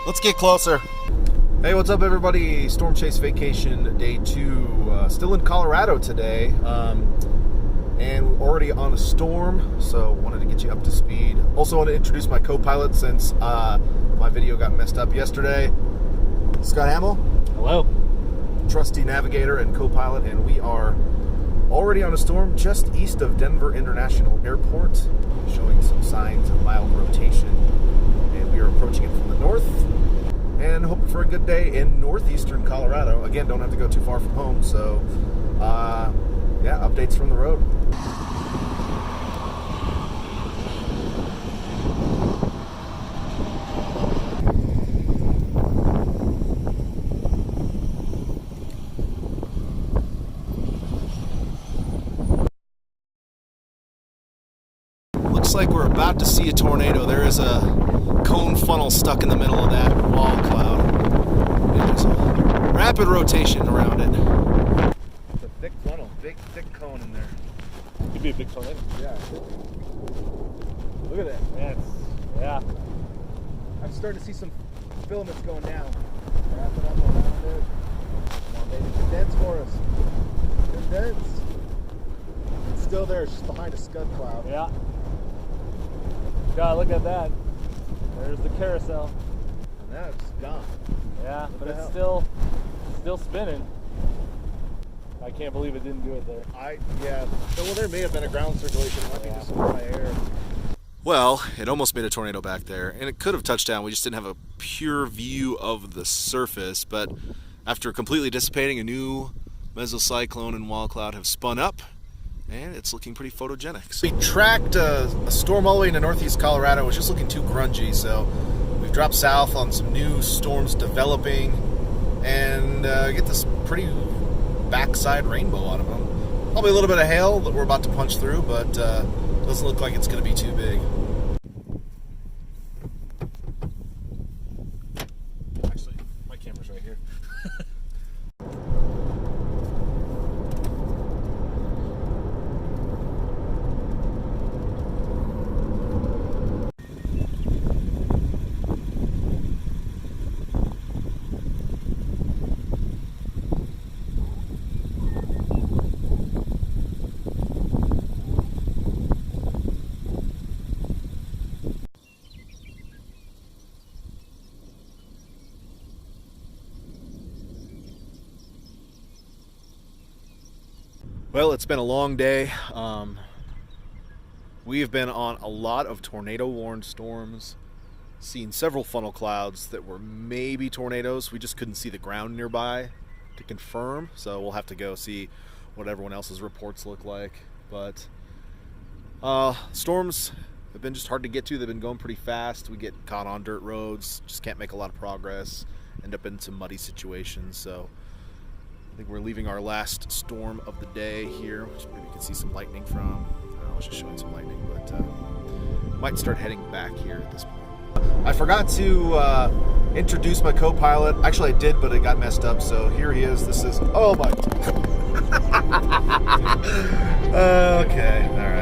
Let's get closer. Hey, what's up, everybody? Storm Chase Vacation Day 2. Still in Colorado today. And we're already on a storm, so wanted to get you up to speed. Also want to introduce my co-pilot since my video got messed up yesterday. Scott Hamill. Hello. Trusty navigator and co-pilot, and we are already on a storm just east of Denver International Airport, showing some signs of mild rotation, and we are approaching it from the north and hoping for a good day in northeastern Colorado. Again, don't have to go too far from home, so yeah, updates from the road. Looks like we're about to see a tornado. There is a cone funnel stuck in the middle of that wall cloud. And there's a rapid rotation around it. It's a thick funnel, big, thick cone in there. Could be a big tornado. Yeah. Look at that. Yeah. I'm starting to see some filaments going down. Wrap it up around it. Come on, baby. Condense for us. Condense. It's still there. It's just behind a scud cloud. Yeah. God, look at that. There's the carousel. And now it's gone. Yeah, but it's still spinning. I can't believe it didn't do it there. Yeah. Well, there may have been a ground circulation. It might be just some dry air. Well, it almost made a tornado back there, and it could have touched down. We just didn't have a pure view of the surface. But after completely dissipating, a new mesocyclone and wall cloud have spun up, and it's looking pretty photogenic. So we tracked a storm all the way into northeast Colorado. It was just looking too grungy, so we've dropped south on some new storms developing, and get this pretty backside rainbow out of them. Probably a little bit of hail that we're about to punch through, but doesn't look like it's going to be too big. Actually, my camera's right here. Well, it's been a long day. We've been on a lot of tornado-warned storms, seen several funnel clouds that were maybe tornadoes. We just couldn't see the ground nearby to confirm, so we'll have to go see what everyone else's reports look like. But storms have been just hard to get to. They've been going pretty fast. We get caught on dirt roads, just can't make a lot of progress, end up in some muddy situations. So I think we're leaving our last storm of the day here, which maybe you can see some lightning from. I was just showing some lightning, but might start heading back here at this point. I forgot to introduce my co-pilot. Actually, I did, but it got messed up, so here he is. This is, oh my. Okay, all right.